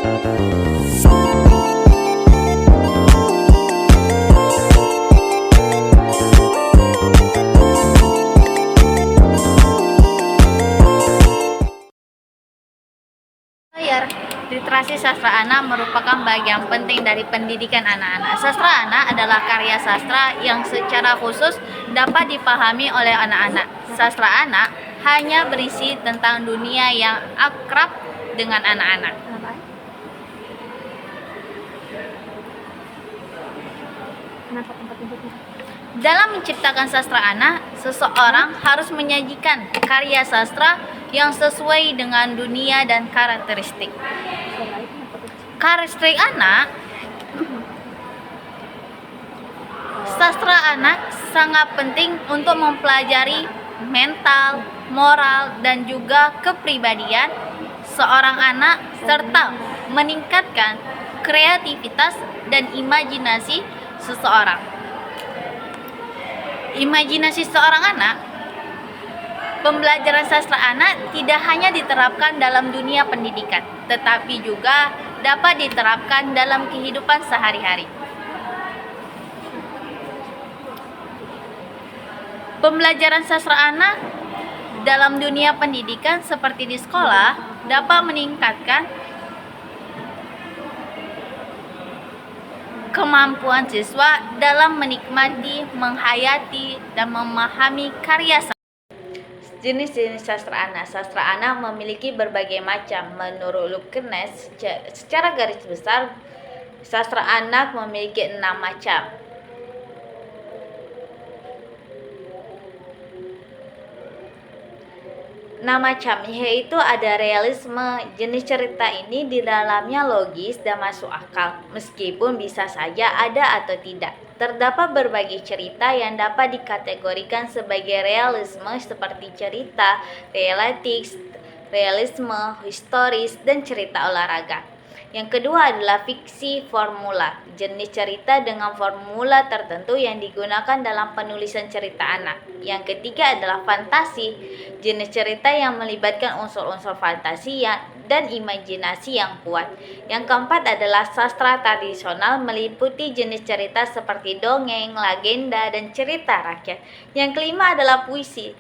Literasi sastra anak merupakan bagian penting dari pendidikan anak-anak. Sastra anak adalah karya sastra yang secara khusus dapat dipahami oleh anak-anak. Sastra anak hanya berisi tentang dunia yang akrab dengan anak-anak. Dalam menciptakan sastra anak, seseorang harus menyajikan karya sastra yang sesuai dengan dunia dan karakteristik. Karakteristik anak, sastra anak sangat penting untuk mempelajari mental, moral, dan juga kepribadian seorang anak serta meningkatkan kreativitas dan imajinasi seseorang. Imajinasi seorang anak. Pembelajaran sastra anak tidak hanya diterapkan dalam dunia pendidikan, tetapi juga dapat diterapkan dalam kehidupan sehari-hari. Pembelajaran sastra anak dalam dunia pendidikan seperti di sekolah dapat meningkatkan kemampuan siswa dalam menikmati, menghayati, dan memahami karya sastra. Jenis-jenis sastra anak. Sastra anak memiliki berbagai macam. Menurut Lukenes, secara garis besar, sastra anak memiliki 6 macam. Yaitu ada realisme. Jenis cerita ini di dalamnya logis dan masuk akal, meskipun bisa saja ada atau tidak. Terdapat berbagai cerita yang dapat dikategorikan sebagai realisme seperti cerita realistis, realisme historis, dan cerita olahraga. Yang kedua adalah fiksi formula, jenis cerita dengan formula tertentu yang digunakan dalam penulisan cerita anak. Yang ketiga adalah fantasi, jenis cerita yang melibatkan unsur-unsur fantasi dan imajinasi yang kuat. Yang keempat adalah sastra tradisional, meliputi jenis cerita seperti dongeng, legenda, dan cerita rakyat. Yang kelima adalah puisi,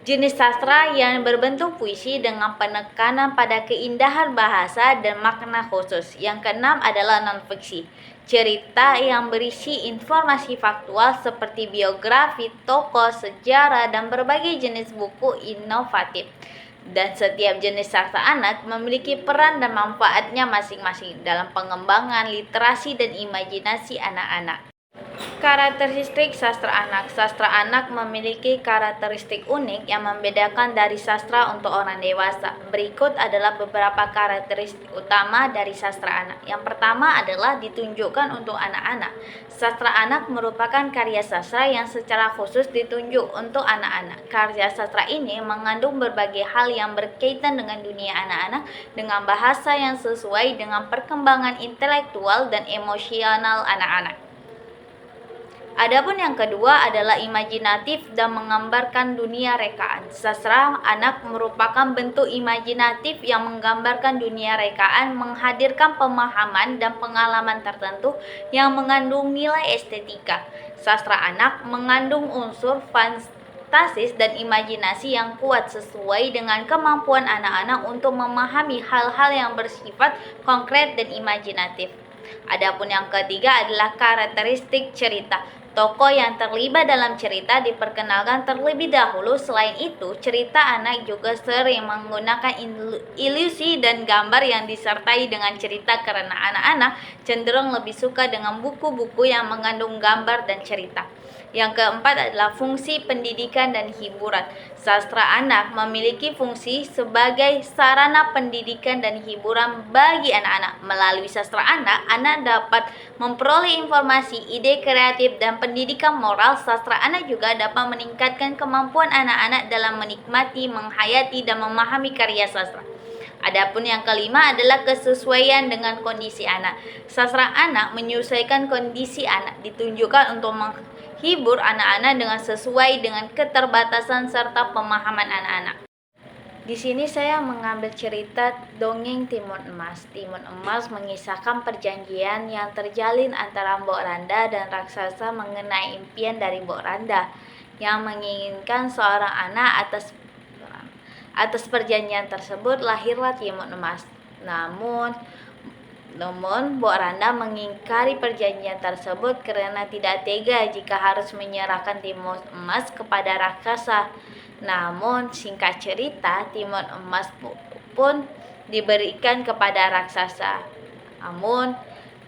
jenis sastra yang berbentuk puisi dengan penekanan pada keindahan bahasa dan makna khusus. Yang keenam adalah non-fiksi, cerita yang berisi informasi faktual seperti biografi, tokoh, sejarah, dan berbagai jenis buku inovatif. Dan setiap jenis sastra anak memiliki peran dan manfaatnya masing-masing dalam pengembangan literasi dan imajinasi anak-anak. Karakteristik sastra anak. Sastra anak memiliki karakteristik unik yang membedakan dari sastra untuk orang dewasa. Berikut adalah beberapa karakteristik utama dari sastra anak. Yang pertama adalah ditunjukkan untuk anak-anak. Sastra anak merupakan karya sastra yang secara khusus ditunjuk untuk anak-anak. Karya sastra ini mengandung berbagai hal yang berkaitan dengan dunia anak-anak dengan bahasa yang sesuai dengan perkembangan intelektual dan emosional anak-anak. Adapun yang kedua adalah imajinatif dan menggambarkan dunia rekaan. Sastra anak merupakan bentuk imajinatif yang menggambarkan dunia rekaan, menghadirkan pemahaman dan pengalaman tertentu yang mengandung nilai estetika. Sastra anak mengandung unsur fantasis dan imajinasi yang kuat sesuai dengan kemampuan anak-anak untuk memahami hal-hal yang bersifat konkret dan imajinatif. Adapun yang ketiga adalah karakteristik cerita. Tokoh yang terlibat dalam cerita diperkenalkan terlebih dahulu. Selain itu, cerita anak juga sering menggunakan ilusi dan gambar yang disertai dengan cerita karena anak-anak cenderung lebih suka dengan buku-buku yang mengandung gambar dan cerita. Yang keempat adalah fungsi pendidikan dan hiburan. Sastra anak memiliki fungsi sebagai sarana pendidikan dan hiburan bagi anak-anak. Melalui sastra anak, anak dapat memperoleh informasi, ide kreatif, dan pendidikan moral. Sastra anak juga dapat meningkatkan kemampuan anak-anak dalam menikmati, menghayati, dan memahami karya sastra. Adapun yang kelima adalah kesesuaian dengan kondisi anak. Sastra anak menyesuaikan kondisi anak, ditunjukkan untuk menghibur anak-anak dengan sesuai dengan keterbatasan serta pemahaman anak-anak. Di sini saya mengambil cerita dongeng Timun Emas. Timun Emas mengisahkan perjanjian yang terjalin antara Mbok Randa dan raksasa mengenai impian dari Mbok Randa yang menginginkan seorang anak. Atas perjanjian tersebut lahirlah Timun Emas. Namun Mbok Randa mengingkari perjanjian tersebut karena tidak tega jika harus menyerahkan timun emas kepada raksasa. Namun singkat cerita, timun emas pun diberikan kepada raksasa. Namun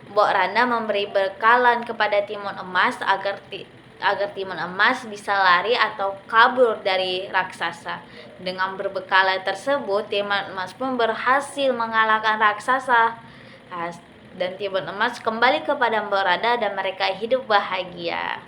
Mbok Randa memberi bekalan kepada timun emas agar timun emas bisa lari atau kabur dari raksasa. Dengan berbekalan tersebut, timun emas pun berhasil mengalahkan raksasa. Dan timun emas kembali kepada Mbok Randa dan mereka hidup bahagia.